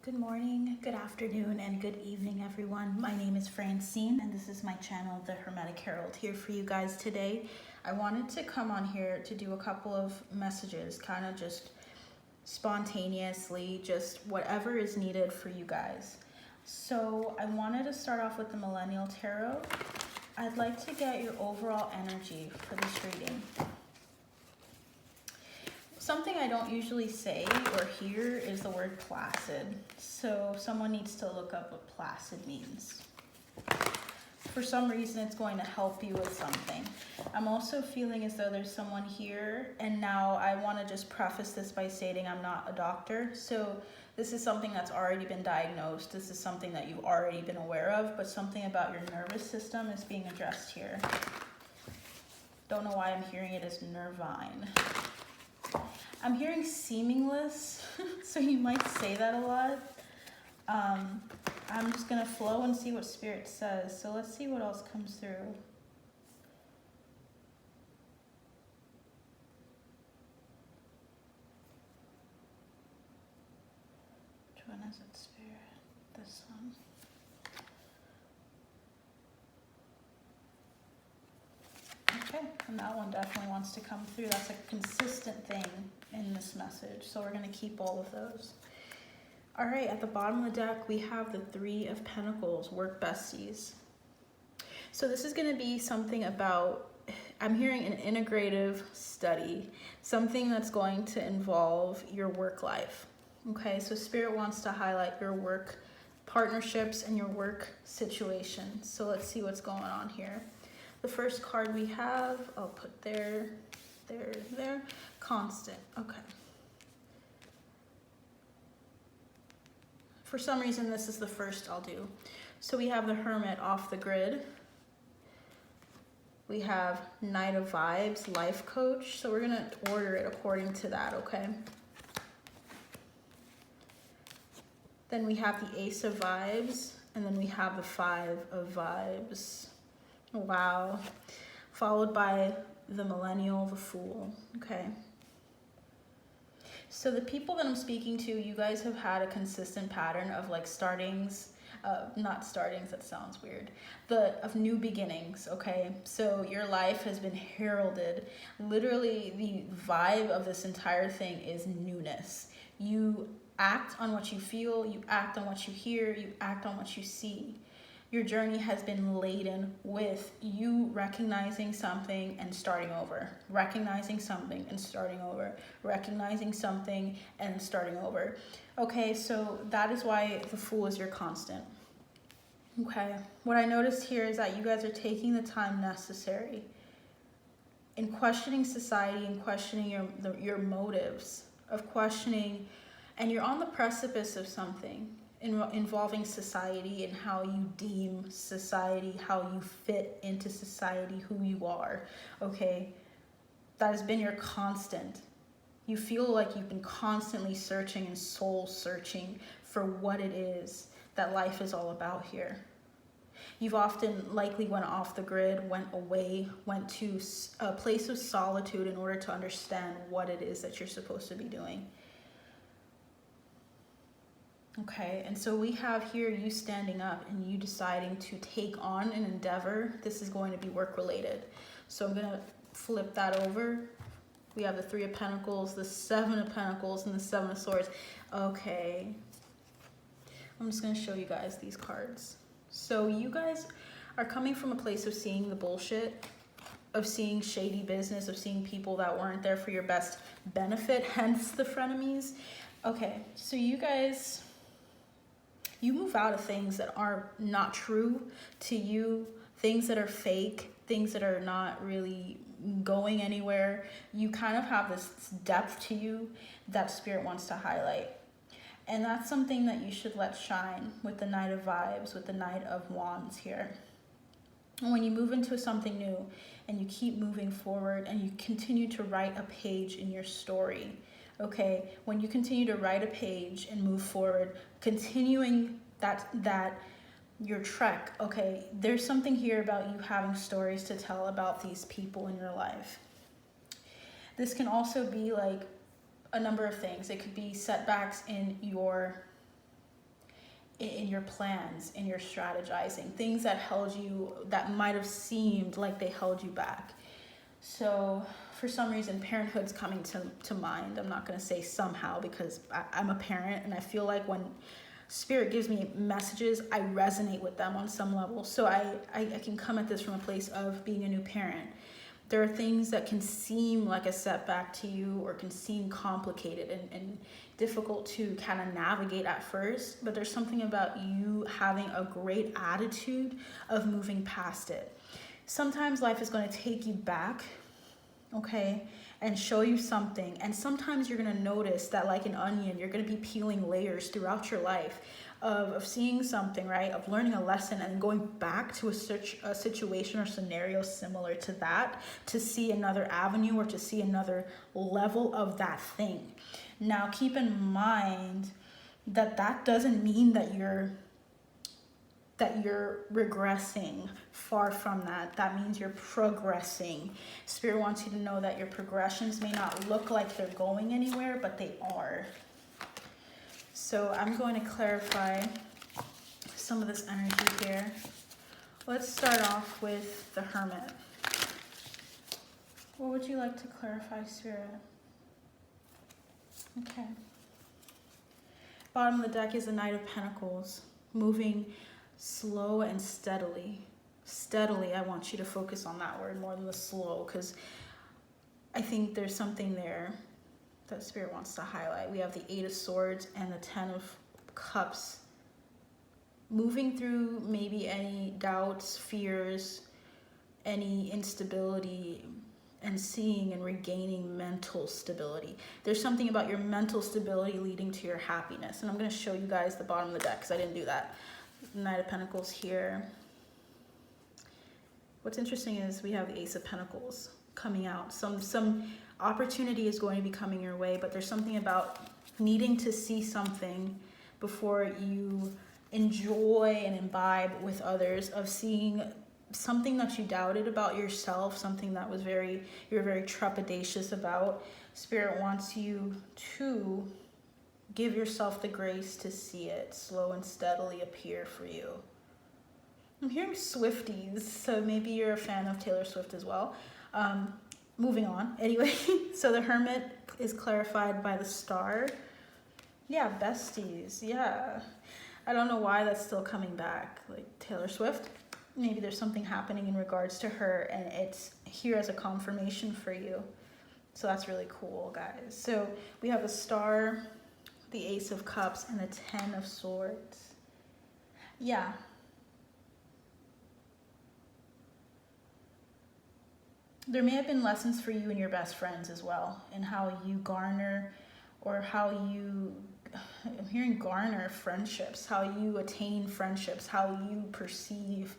Good morning, good afternoon, and good evening, everyone. My name is Francine, and this is my channel, The Hermetic Herald, here for you guys today. I wanted to come on here to do a couple of messages, kind of just spontaneously, just whatever is needed for you guys. So I wanted to start off with the Millennial Tarot. I'd like to get your overall energy for this reading. Something I don't usually say or hear is the word placid. So someone needs to look up what placid means. For some reason, it's going to help you with something. I'm also feeling as though there's someone here, and now I want to just preface this by stating I'm not a doctor. So this is something that's already been diagnosed. This is something that you've already been aware of, but something about your nervous system is being addressed here. Don't know why I'm hearing it as nervine. I'm hearing seamless, so you might say that a lot. I'm just gonna flow and see what Spirit says. So let's see what else comes through. Which one is it, Spirit? This one. Okay, and that one definitely wants to come through. That's a consistent thing in this message, so we're going to keep all of those. All right, at the bottom of the deck, we have the Three of Pentacles, work besties. So this is going to be something about, I'm hearing an integrative study, something that's going to involve your work life. Okay, so Spirit wants to highlight your work partnerships and your work situation. So let's see what's going on here. The first card we have, I'll put there, constant, okay. For some reason, this is the first I'll do. So we have the Hermit off the grid. We have Knight of Vibes, Life Coach. So we're gonna order it according to that, okay? Then we have the Ace of Vibes, and then we have the Five of Vibes. Wow. Followed by the Millennial, the Fool. Okay. So the people that I'm speaking to, you guys have had a consistent pattern of like startings, not startings, that sounds weird, of new beginnings, okay? So your life has been heralded. Literally, the vibe of this entire thing is newness. You act on what you feel, you act on what you hear, you act on what you see. Your journey has been laden with you recognizing something and starting over, recognizing something and starting over, recognizing something and starting over. Okay, so that is why the Fool is your constant. Okay, what I noticed here is that you guys are taking the time necessary in questioning society and questioning your motives, of questioning, and you're on the precipice of something involving society and how you deem society, how you fit into society, who you are, okay? That has been your constant. You feel like you've been constantly searching and soul searching for what it is that life is all about here. You've often likely went off the grid, went away, went to a place of solitude in order to understand what it is that you're supposed to be doing. Okay, and so we have here you standing up and you deciding to take on an endeavor. This is going to be work related. So I'm going to flip that over. We have the Three of Pentacles, the Seven of Pentacles, and the Seven of Swords. Okay, I'm just going to show you guys these cards. So you guys are coming from a place of seeing the bullshit, of seeing shady business, of seeing people that weren't there for your best benefit, hence the frenemies. Okay, so you guys, you move out of things that are not true to you, things that are fake, things that are not really going anywhere. You kind of have this depth to you that Spirit wants to highlight. And that's something that you should let shine with the Knight of Vibes, with the Knight of Wands here. And when you move into something new and you keep moving forward and you continue to write a page in your story, okay, when you continue to write a page and move forward, continuing that your trek, okay, there's something here about you having stories to tell about these people in your life. This can also be like a number of things. It could be setbacks in your in your plans, in your strategizing, things that held you, that might have seemed like they held you back. So for some reason, parenthood's coming to mind. I'm not going to say somehow, because I'm a parent, and I feel like when Spirit gives me messages, I resonate with them on some level. So I can come at this from a place of being a new parent. There are things that can seem like a setback to you, or can seem complicated and difficult to kind of navigate at first, but there's something about you having a great attitude of moving past it. Sometimes life is going to take you back, okay, and show you something, and sometimes you're going to notice that, like an onion, you're going to be peeling layers throughout your life of seeing something, right, of learning a lesson and going back to a situation or scenario similar to that, to see another avenue or to see another level of that thing. Now, keep in mind that that doesn't mean that you're regressing. Far from that. That means you're progressing. Spirit wants you to know that your progressions may not look like they're going anywhere, but they are. So I'm going to clarify some of this energy here. Let's start off with the Hermit. What would you like to clarify, Spirit? Okay. Bottom of the deck is the Knight of Pentacles, moving slow and steadily. Steadily, I want you to focus on that word more than the slow, because I think there's something there that Spirit wants to highlight. We have the Eight of Swords and the Ten of Cups, moving through maybe any doubts, fears, any instability, and seeing and regaining mental stability. There's something about your mental stability leading to your happiness. And I'm going to show you guys the bottom of the deck, because I didn't do that. Knight of Pentacles here. What's interesting is we have the Ace of Pentacles coming out. Some opportunity is going to be coming your way, but there's something about needing to see something before you enjoy and imbibe with others, of seeing something that you doubted about yourself, something that was you're very trepidatious about. Spirit wants you to give yourself the grace to see it slow and steadily appear for you. I'm hearing Swifties, so maybe you're a fan of Taylor Swift as well. Moving on. Anyway, so the Hermit is clarified by the Star. Yeah, Besties. Yeah. I don't know why that's still coming back. Like Taylor Swift, maybe there's something happening in regards to her, and it's here as a confirmation for you. So that's really cool, guys. So we have a Star, the Ace of Cups, and the Ten of Swords. Yeah. There may have been lessons for you and your best friends as well, in how you garner, or how you, I'm hearing garner friendships, how you attain friendships, how you perceive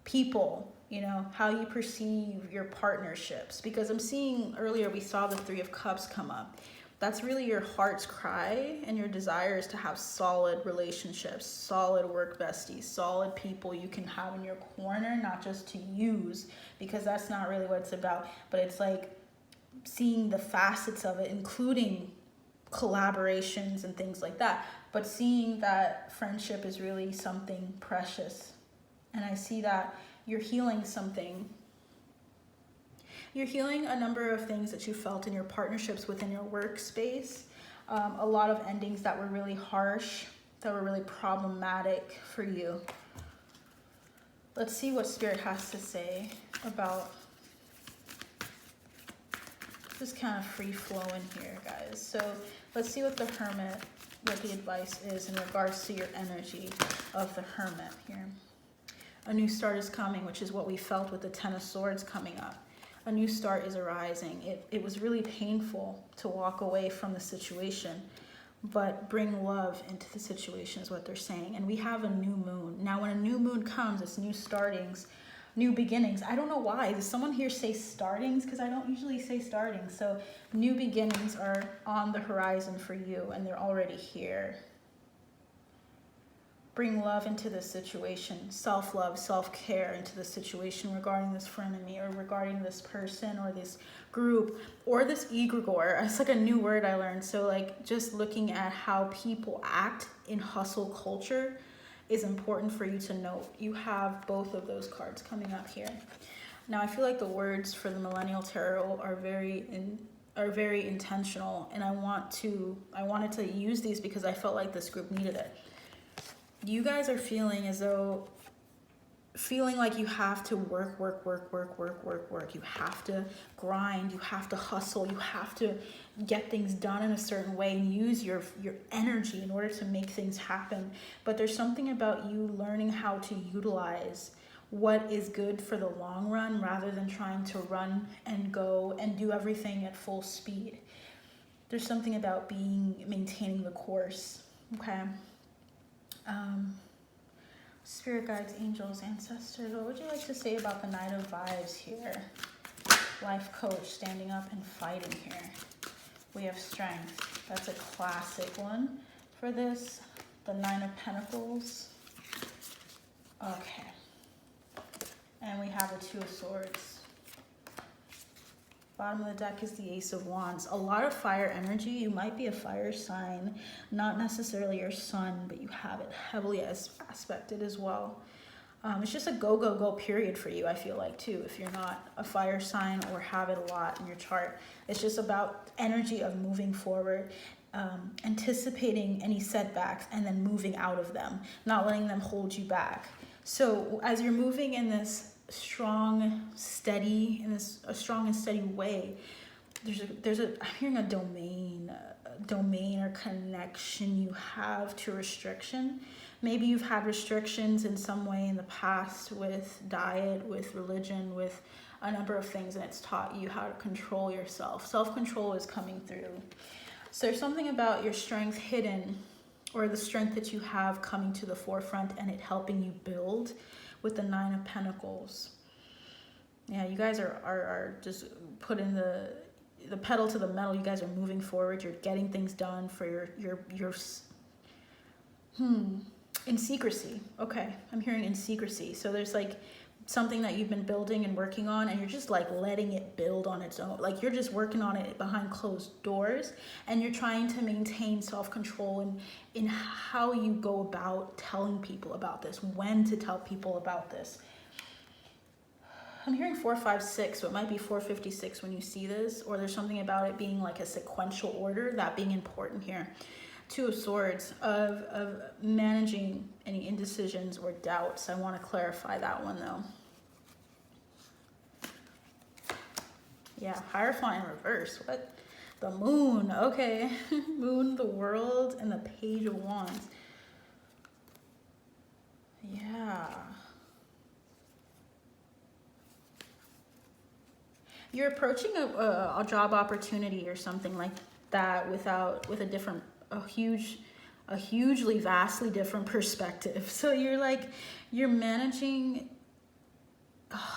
people, you know, how you perceive your partnerships. Because I'm seeing earlier, we saw the Three of Cups come up. That's really your heart's cry, and your desire is to have solid relationships, solid work besties, solid people you can have in your corner, not just to use, because that's not really what it's about. But it's like seeing the facets of it, including collaborations and things like that, but seeing that friendship is really something precious. And I see that you're healing something. You're healing a number of things that you felt in your partnerships within your workspace. A lot of endings that were really harsh, that were really problematic for you. Let's see what Spirit has to say about just kind of free flowing here, guys. So let's see what the Hermit, what the advice is in regards to your energy of the Hermit here. A new start is coming, which is what we felt with the Ten of Swords coming up. A new start is arising. It was really painful to walk away from the situation, but bring love into the situation is what they're saying. And we have a new moon. Now, when a new moon comes, it's new startings, new beginnings. I don't know why. Does someone here say startings? Because I don't usually say startings. So new beginnings are on the horizon for you, and they're already here. bring love into this situation, self-love, self-care into the situation regarding this frenemy or regarding this person or this group or this egregore. It's like a new word I learned. So like just looking at how people act in hustle culture is important for you to note. You have both of those cards coming up here. Now I feel like the words for the Millennial Tarot are very intentional, and I wanted to use these because I felt like this group needed it. You guys are feeling like you have to work. You have to grind, you have to hustle, you have to get things done in a certain way and use your energy in order to make things happen. But there's something about you learning how to utilize what is good for the long run rather than trying to run and go and do everything at full speed. There's something about maintaining the course, okay? Spirit guides, angels, ancestors, what would you like to say about the Knight of Vibes here? Life coach, standing up and fighting here. We have strength. That's a classic one for this. The Nine of Pentacles. Okay. And we have the Two of Swords. Bottom of the deck is the Ace of Wands. A lot of fire energy. You might be a fire sign, not necessarily your sun, but you have it heavily aspected as well. It's just a go period for you, I feel like, too, if you're not a fire sign or have it a lot in your chart. It's just about energy of moving forward, anticipating any setbacks and then moving out of them, not letting them hold you back. So as you're moving in this strong and steady way, I'm hearing a domain or connection you have to restriction. Maybe you've had restrictions in some way in the past with diet, with religion, with a number of things, and it's taught you how to control yourself. Self-control is coming through. So there's something about your strength hidden, or the strength that you have coming to the forefront and it helping you build with the Nine of Pentacles. Yeah, you guys are just putting the pedal to the metal. You guys are moving forward. You're getting things done for your in secrecy. Okay, I'm hearing in secrecy. So there's like something that you've been building and working on, and you're just like letting it build on its own. Like you're just working on it behind closed doors, and you're trying to maintain self-control in how you go about telling people about this, when to tell people about this. I'm hearing 4, 5, 6, so it might be 456 when you see this, or there's something about it being like a sequential order, that being important here. Two of Swords, of managing any indecisions or doubts. I want to clarify that one though. Yeah, Hierophant in reverse. What? The Moon. Okay. Moon, the World, and the Page of Wands. Yeah. You're approaching a job opportunity or something like that with a hugely vastly different perspective. So you're managing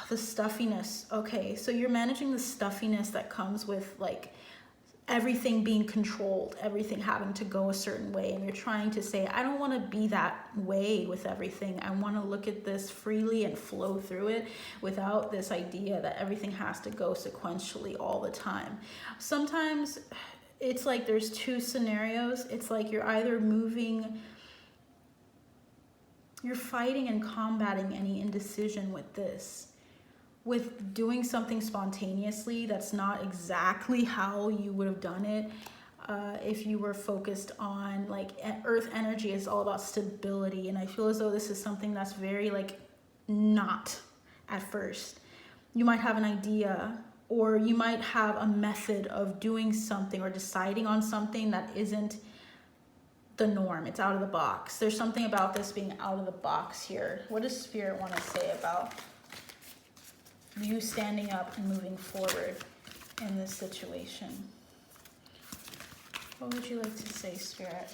the stuffiness. Okay, so you're managing the stuffiness that comes with like everything being controlled, everything having to go a certain way, and you're trying to say, I don't want to be that way with everything. I want to look at this freely and flow through it without this idea that everything has to go sequentially all the time. Sometimes it's like there's two scenarios. It's like you're either you're fighting and combating any indecision with this, with doing something spontaneously that's not exactly how you would have done it. If you were focused on like earth energy is all about stability, and I feel as though this is something that's very like not at first. You might have an idea, or you might have a method of doing something or deciding on something that isn't the norm. It's out of the box. There's something about this being out of the box here. What does Spirit want to say about you standing up and moving forward in this situation? What would you like to say, Spirit?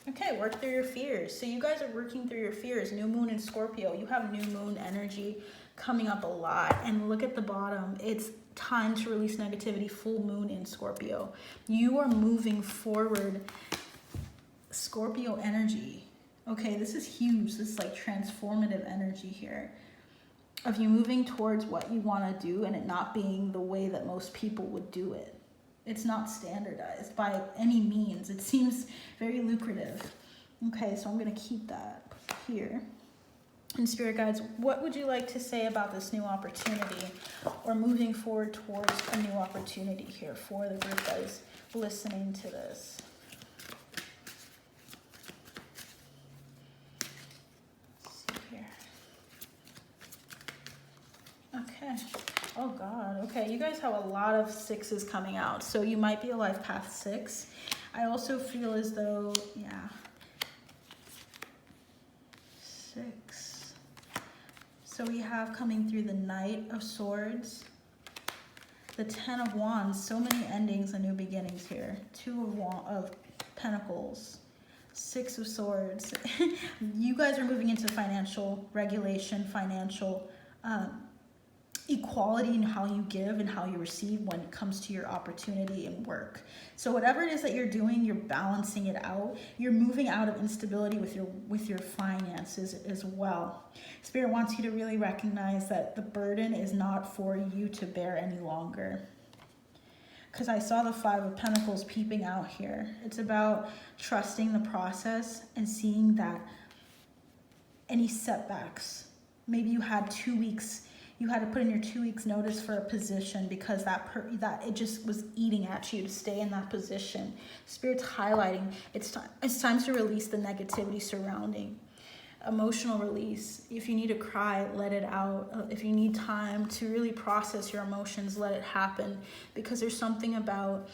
Okay, work through your fears. So you guys are working through your fears. New moon in Scorpio. You have new moon energy coming up a lot. And look at the bottom. It's time to release negativity. Full moon in Scorpio. You are moving forward. Scorpio energy. Okay, this is huge. This is like transformative energy here of you moving towards what you want to do and it not being the way that most people would do it. It's not standardized by any means. It seems very lucrative. Okay, so I'm going to keep that here. And Spirit Guides, what would you like to say about this new opportunity or moving forward towards a new opportunity here for the group that is listening to this? Let's see here. Okay. Oh God. Okay, you guys have a lot of 6s coming out. So you might be a life path 6. I also feel as though, yeah. 6. So we have coming through the Knight of Swords, the 10 of Wands, so many endings and new beginnings here. 2 of Pentacles, 6 of Swords. You guys are moving into financial regulation, financial equality in how you give and how you receive when it comes to your opportunity and work. So whatever it is that you're doing, you're balancing it out. You're moving out of instability with your finances as well. Spirit wants you to really recognize that the burden is not for you to bear any longer. Because I saw the 5 of Pentacles peeping out here. It's about trusting the process and seeing that any setbacks, maybe you had 2 weeks, you had to put in your 2 weeks notice for a position because that it just was eating at you to stay in that position. Spirit's highlighting it's time to release the negativity surrounding. Emotional release. If you need to cry, let it out. If you need time to really process your emotions, let it happen. Because there's something about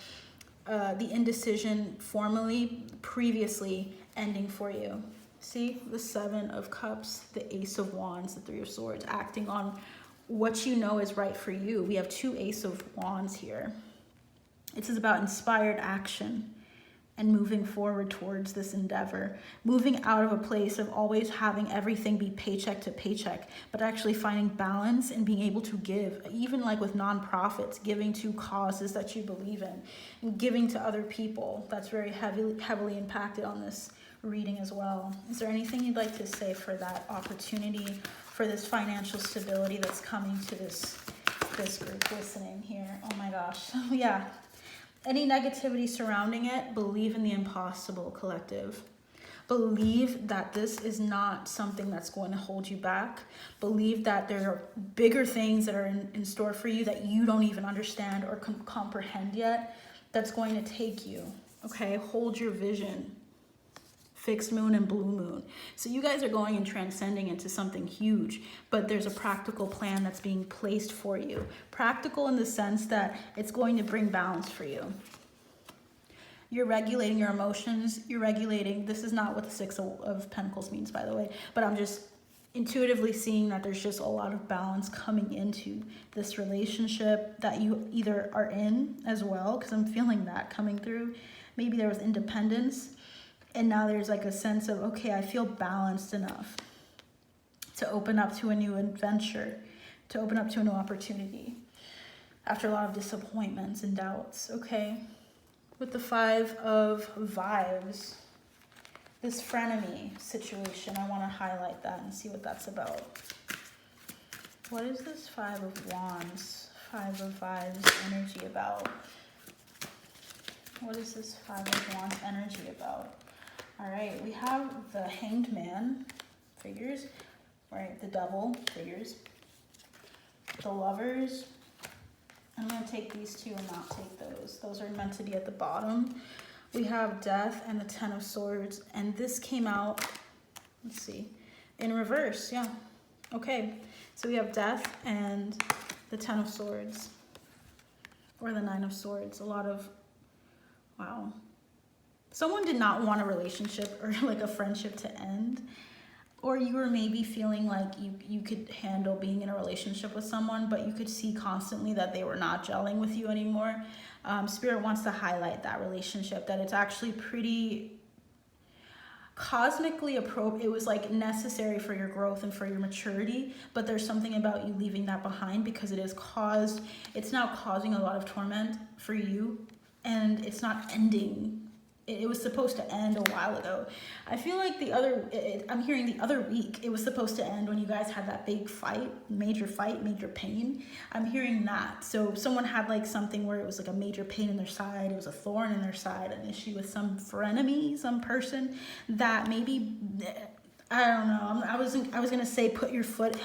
the indecision formally, previously ending for you. See, the 7 of Cups, the Ace of Wands, the 3 of Swords, acting on what you know is right for you. We have 2 Ace of Wands here. It is about inspired action and moving forward towards this endeavor. Moving out of a place of always having everything be paycheck to paycheck, but actually finding balance and being able to give, even like with nonprofits, giving to causes that you believe in, and giving to other people. That's very heavily impacted on this reading as well. Is there anything you'd like to say for that opportunity, for this financial stability that's coming to this group listening here? Oh my gosh. Yeah. Any negativity surrounding it, believe in the impossible, collective. Believe that this is not something that's going to hold you back. Believe that there are bigger things that are in store for you that you don't even understand or comprehend yet that's going to take you. Okay, hold your vision. Fixed moon and blue moon. So you guys are going and transcending into something huge, but there's a practical plan that's being placed for you. Practical in the sense that it's going to bring balance for you. You're regulating your emotions. You're regulating, this is not what the 6 of Pentacles means, by the way, but I'm just intuitively seeing that there's just a lot of balance coming into this relationship that you either are in as well, because I'm feeling that coming through. Maybe there was independence, and now there's like a sense of, okay, I feel balanced enough to open up to a new adventure, to open up to a new opportunity after a lot of disappointments and doubts, okay? With the 5 of Vibes, this frenemy situation, I want to highlight that and see what that's about. What is this 5 of Wands, 5 of Vibes energy about? What is this 5 of Wands energy about? All right, we have the Hanged Man figures, right? The Devil figures, the Lovers. I'm going to take these 2 and not take those. Those are meant to be at the bottom. We have Death and the 10 of Swords, and this came out, let's see, in reverse, yeah. Okay, so we have Death and the 10 of Swords, or the 9 of Swords. A lot of, wow. Someone did not want a relationship or like a friendship to end, or you were maybe feeling like you could handle being in a relationship with someone, but you could see constantly that they were not gelling with you anymore. Spirit wants to highlight that relationship, that it's actually pretty cosmically appropriate. It was like necessary for your growth and for your maturity, but there's something about you leaving that behind because it's now causing a lot of torment for you, and it's not ending it was supposed to end a while ago. I feel like I'm hearing the other week, it was supposed to end when you guys had that big fight, major pain. I'm hearing that. So someone had like something where it was like a major pain in their side, it was a thorn in their side, an issue with some frenemy, some person that maybe, I don't know. I was gonna say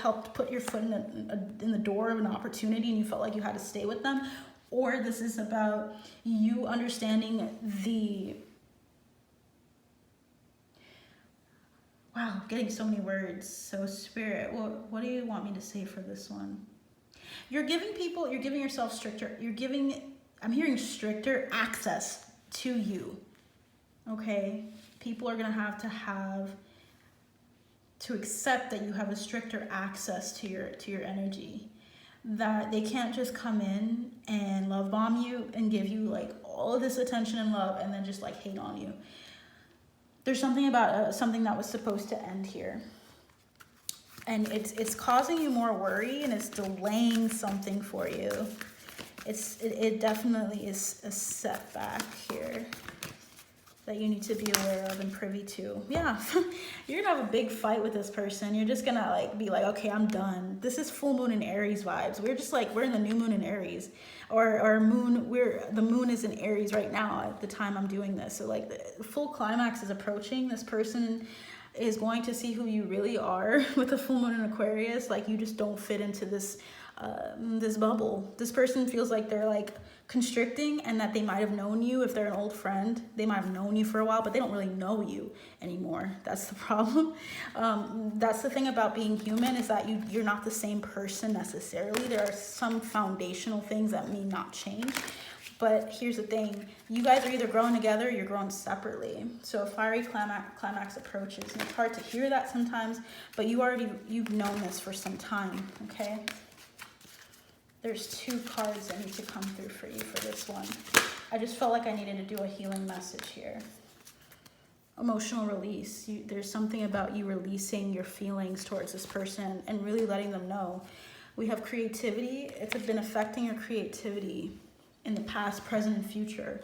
helped put your foot in the door of an opportunity, and you felt like you had to stay with them, or this is about you understanding wow, I'm getting so many words. So Spirit, what do you want me to say for this one? You're giving yourself stricter. I'm hearing stricter access to you. Okay, people are gonna have to accept that you have a stricter access to your energy, that they can't just come in and love bomb you and give you like all of this attention and love and then just like hate on you. There's something about something that was supposed to end here, and it's causing you more worry, and it's delaying something for you. It definitely is a setback here that you need to be aware of and privy to. Yeah, you're gonna have a big fight with this person. You're just gonna like be like, okay, I'm done. This is full moon in Aries vibes. We're in the new moon in Aries, or moon. The moon is in Aries right now at the time I'm doing this. So like the full climax is approaching. This person is going to see who you really are with the full moon in Aquarius. Like you just don't fit into this bubble. This person feels like they're like constricting, and that they might have known you. If they're an old friend, they might have known you for a while, but they don't really know you anymore. That's the problem. That's the thing about being human, is that you're not the same person necessarily. There are some foundational things that may not change, but here's the thing, you guys are either growing together or you're growing separately. So a fiery climax approaches, and it's hard to hear that sometimes, but you've known this for some time. Okay, there's 2 cards that need to come through for you for this one. I just felt like I needed to do a healing message here. Emotional release. There's something about you releasing your feelings towards this person and really letting them know. We have creativity. It's been affecting your creativity in the past, present, and future.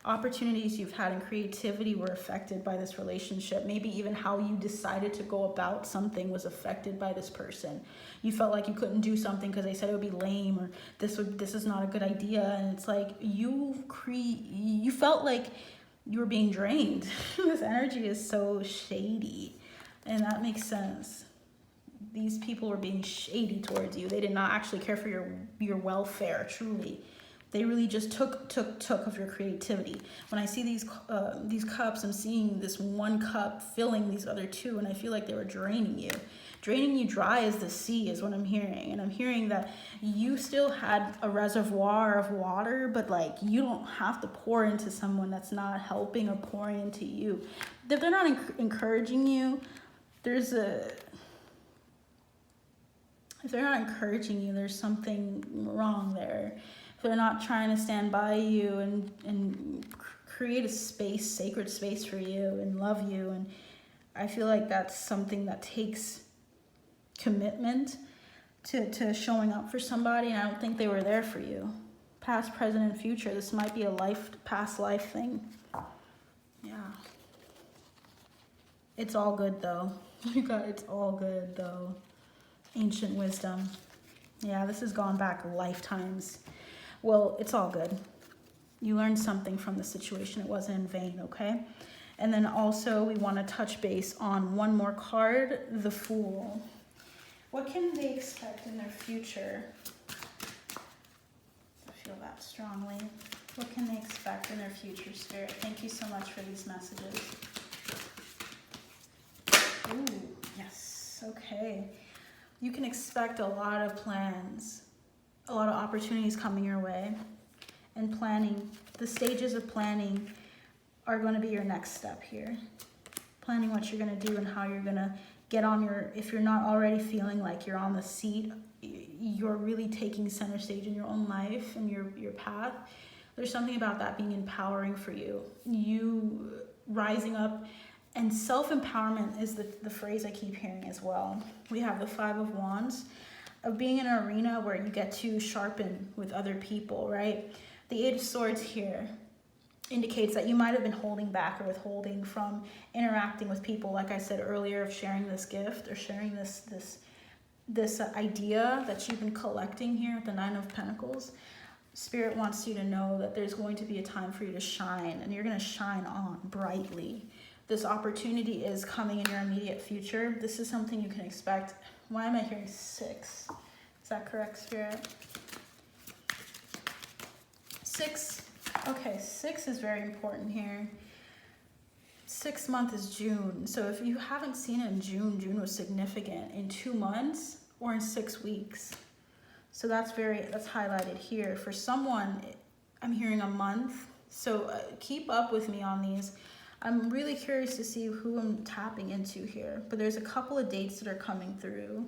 Opportunities you've had in creativity were affected by this relationship. Maybe even how you decided to go about something was affected by this person. You felt like you couldn't do something because they said it would be lame, or this is not a good idea. And it's like you felt like you were being drained. This energy is so shady, and that makes sense. These people were being shady towards you. They did not actually care for your welfare, truly. They really just took of your creativity. When I see these cups, I'm seeing this one cup filling these other 2, and I feel like they were draining you. Draining you dry as the sea is what I'm hearing. And I'm hearing that you still had a reservoir of water, but like you don't have to pour into someone that's not helping or pouring into you. If they're not encouraging you, if they're not encouraging you, there's something wrong there. If they're not trying to stand by you and create a space, sacred space for you and love you. And I feel like that's something that takes commitment to showing up for somebody. And I don't think they were there for you. Past, present, and future. This might be a past life thing. Yeah. It's all good though. It's all good though. Ancient wisdom. Yeah, this has gone back lifetimes. Well, it's all good. You learned something from the situation. It wasn't in vain, okay? And then also we want to touch base on one more card, the Fool. What can they expect in their future? I feel that strongly. What can they expect in their future, Spirit? Thank you so much for these messages. Ooh, yes, okay. You can expect a lot of plans, a lot of opportunities coming your way, and planning. The stages of planning are going to be your next step here. Planning what you're going to do and how you're going to get on if you're not already feeling like you're on the seat, you're really taking center stage in your own life and your path. There's something about that being empowering for you. You rising up, and self-empowerment is the phrase I keep hearing as well. We have the 5 of Wands, of being in an arena where you get to sharpen with other people, right? The 8 of Swords here. indicates that you might have been holding back or withholding from interacting with people, like I said earlier, of sharing this gift or sharing this idea that you've been collecting here with the Nine of Pentacles. Spirit wants you to know that there's going to be a time for you to shine, and you're going to shine on brightly. This opportunity is coming in your immediate future. This is something you can expect. Why am I hearing 6? Is that correct, Spirit? 6. Okay, 6 is very important here. 6th month is June. So if you haven't seen it in June, June was significant in 2 months or in 6 weeks. So that's highlighted here. For someone, I'm hearing a month. So keep up with me on these. I'm really curious to see who I'm tapping into here. But there's a couple of dates that are coming through.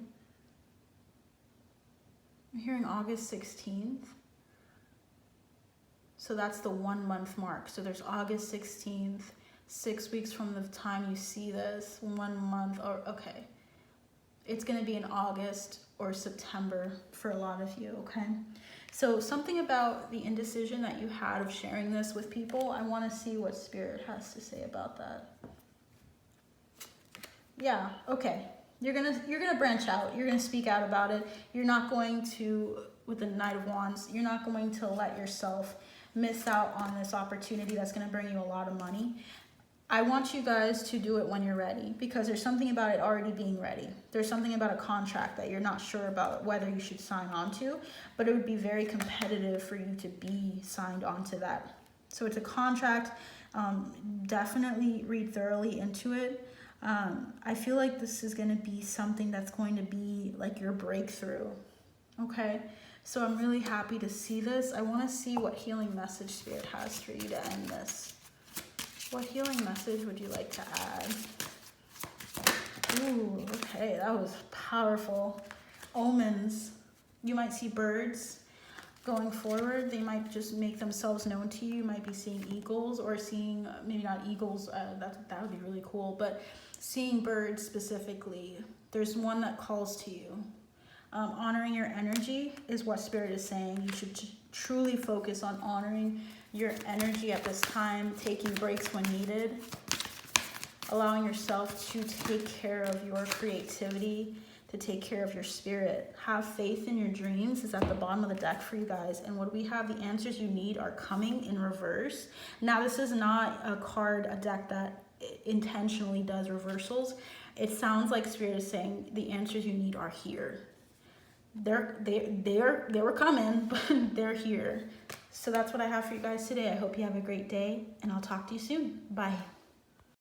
I'm hearing August 16th. So that's the 1 month mark. So there's August 16th, 6 weeks from the time you see this, 1 month, or okay. It's gonna be in August or September for a lot of you, okay? So something about the indecision that you had of sharing this with people, I wanna see what Spirit has to say about that. Yeah, okay. You're gonna branch out. You're gonna speak out about it. You're not going to, with the Knight of Wands, you're not going to let yourself miss out on this opportunity that's going to bring you a lot of money. I want you guys to do it when you're ready, because there's something about it already being ready. There's something about a contract that you're not sure about whether you should sign on to, but it would be very competitive for you to be signed on to that. So it's a contract. Definitely read thoroughly into it. I feel like this is going to be something that's going to be like your breakthrough. Okay? So I'm really happy to see this. I want to see what healing message Spirit has for you to end this. What healing message would you like to add? Ooh, okay, that was powerful. Omens. You might see birds going forward. They might just make themselves known to you. You might be seeing eagles, or seeing, maybe not eagles, that would be really cool, but seeing birds specifically. There's one that calls to you. Honoring your energy is what Spirit is saying. You should truly focus on honoring your energy at this time, taking breaks when needed, allowing yourself to take care of your creativity, to take care of your spirit. Have faith in your dreams is at the bottom of the deck for you guys. And what we have, the answers you need are coming in reverse. Now, this is not a deck that intentionally does reversals. It sounds like Spirit is saying the answers you need are here. They were coming, but they're here. So that's what I have for you guys today. I hope you have a great day, and I'll talk to you soon. Bye.